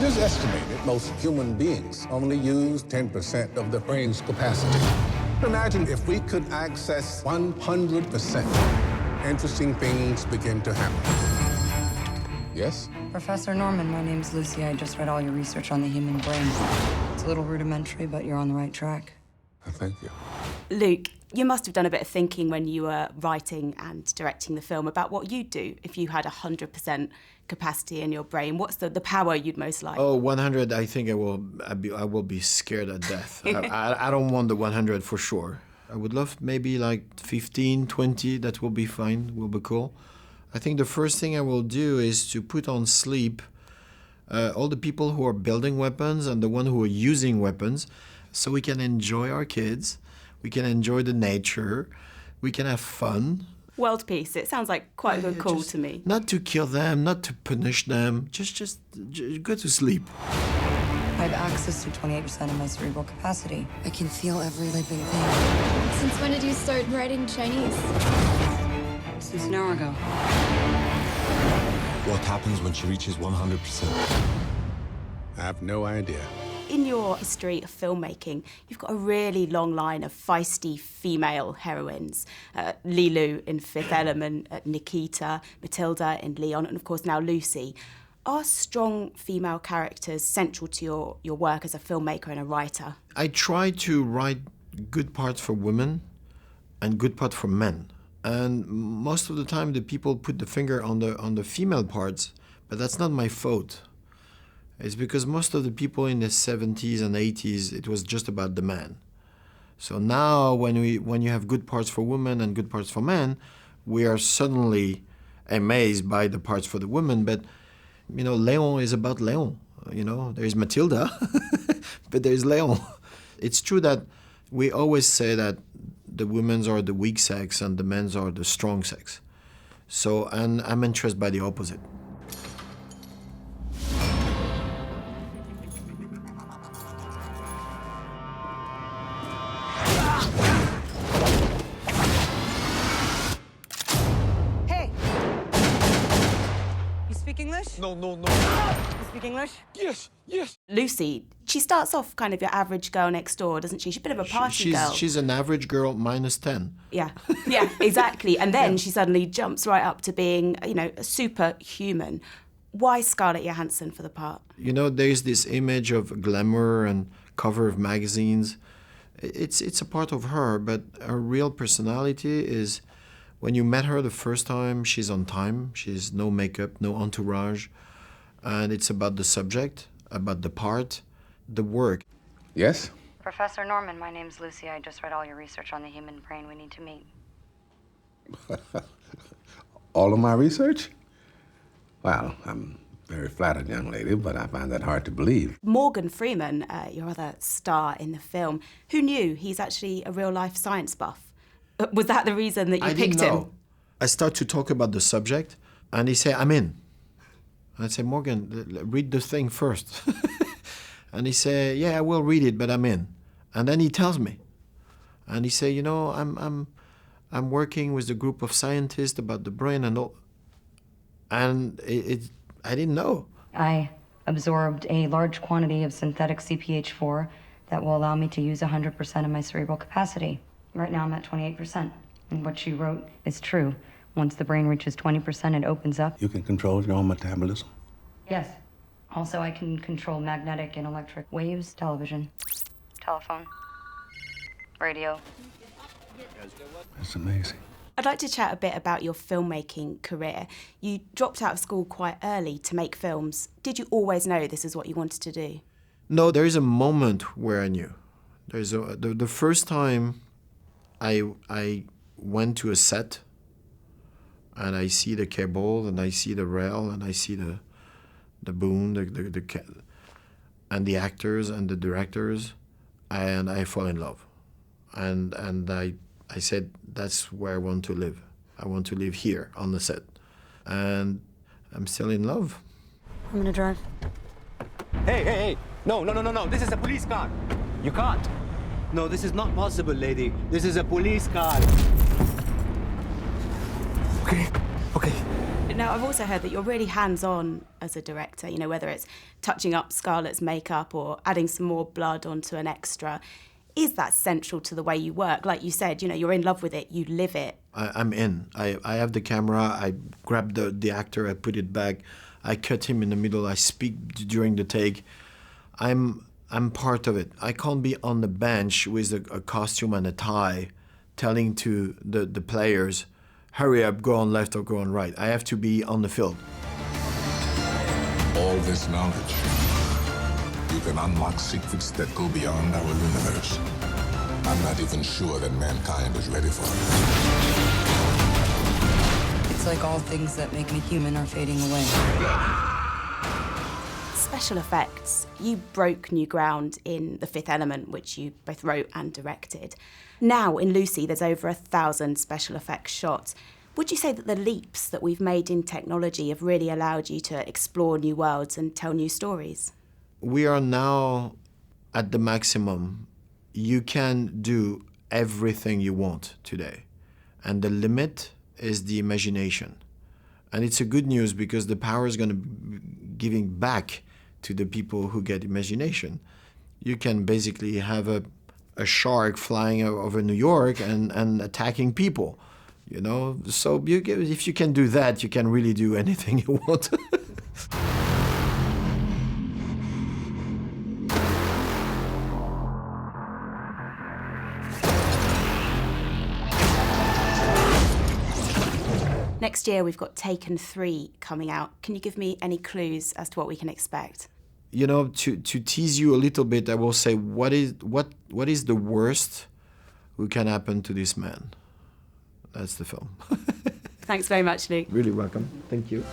It is estimated most human beings only use 10% of their brain's capacity. Imagine if we could access 100%. Interesting things begin to happen. Yes? Professor Norman, my name's Lucy. I just read all your research on the human brain. It's a little rudimentary, but you're on the right track. Thank you. Luke, you must have done a bit of thinking when you were writing and directing the film about what you'd do if you had 100% capacity in your brain. What's the power you'd most like? Oh, 100, I think I will be scared at death. I don't want the 100 for sure. I would love maybe like 15, 20, that will be fine, will be cool. I think the first thing I will do is to put on sleep all the people who are building weapons and the one who are using weapons, so we can enjoy our kids, we can enjoy the nature, we can have fun. World peace, it sounds like quite a good call to me. Not to kill them, not to punish them, just go to sleep. I have access to 28% of my cerebral capacity. I can feel every living thing. Since when did you start writing Chinese? Since an hour ago. What happens when she reaches 100%? I have no idea. In your history of filmmaking, you've got a really long line of feisty female heroines. Lilu in Fifth Element, Nikita, Matilda in Leon, and of course now Lucy. Are strong female characters central to your work as a filmmaker and a writer? I try to write good parts for women and good parts for men. And most of the time the people put the finger on the female parts, but that's not my fault. It's because most of the people in the 70s and 80s, it was just about the man. So now when you have good parts for women and good parts for men, we are suddenly amazed by the parts for the women. But, you know, Léon is about Léon. You know, there's Matilda, but there's Léon. It's true that we always say that the women's are the weak sex and the men's are the strong sex. So, and I'm interested by the opposite. English? No. You speak English? Yes. Lucy, she starts off kind of your average girl next door, doesn't she? She's a bit of a party girl. She's an average girl minus 10. Yeah, exactly. And then she suddenly jumps right up to being, you know, a superhuman. Why Scarlett Johansson for the part? You know, there's this image of glamour and cover of magazines. It's a part of her, but her real personality is, when you met her the first time, she's on time. She's no makeup, no entourage. And it's about the subject, about the part, the work. Yes? Professor Norman, my name's Lucy. I just read all your research on the human brain. We need to meet. All of my research? Well, I'm very flattered, young lady, but I find that hard to believe. Morgan Freeman, your other star in the film, who knew he's actually a real-life science buff? Was that the reason that you picked him? I start to talk about the subject, and he say, I'm in. I say, Morgan, read the thing first. And he say, yeah, I will read it, but I'm in. And then he tells me. And he say, you know, I'm working with a group of scientists about the brain and all. And I didn't know. I absorbed a large quantity of synthetic CPH4 that will allow me to use 100% of my cerebral capacity. Right now I'm at 28%. And what she wrote is true. Once the brain reaches 20%, it opens up. You can control your own metabolism? Yes. Also, I can control magnetic and electric waves, television, telephone, radio. That's amazing. I'd like to chat a bit about your filmmaking career. You dropped out of school quite early to make films. Did you always know this is what you wanted to do? No, there is a moment where I knew. There's the first time I went to a set and I see the cable and I see the rail and I see the boom, and the actors and the directors, and I fall in love. And I said, that's where I want to live. I want to live here on the set. And I'm still in love. I'm gonna drive. Hey. No. This is a police car. You can't. No, this is not possible, lady. This is a police car. Okay. Now, I've also heard that you're really hands-on as a director, you know, whether it's touching up Scarlett's makeup or adding some more blood onto an extra. Is that central to the way you work? Like you said, you know, you're in love with it, you live it. I'm in. I have the camera, I grab the actor, I put it back, I cut him in the middle, I speak during the take. I'm part of it. I can't be on the bench with a costume and a tie telling to the players, hurry up, go on left or go on right. I have to be on the field. All this knowledge, you can unlock secrets that go beyond our universe. I'm not even sure that mankind is ready for it. It's like all things that make me human are fading away. Special effects. You broke new ground in The Fifth Element, which you both wrote and directed. Now, in Lucy, there's over 1,000 special effects shots. Would you say that the leaps that we've made in technology have really allowed you to explore new worlds and tell new stories? We are now at the maximum. You can do everything you want today. And the limit is the imagination. And it's a good news because the power is going to be giving back to the people who get imagination. You can basically have a shark flying over New York and attacking people, you know? So if you can do that, you can really do anything you want. Next year, we've got Taken 3 coming out. Can you give me any clues as to what we can expect? You know, to tease you a little bit, I will say, what is the worst who can happen to this man? That's the film. Thanks very much, Luc. Really welcome. Thank you.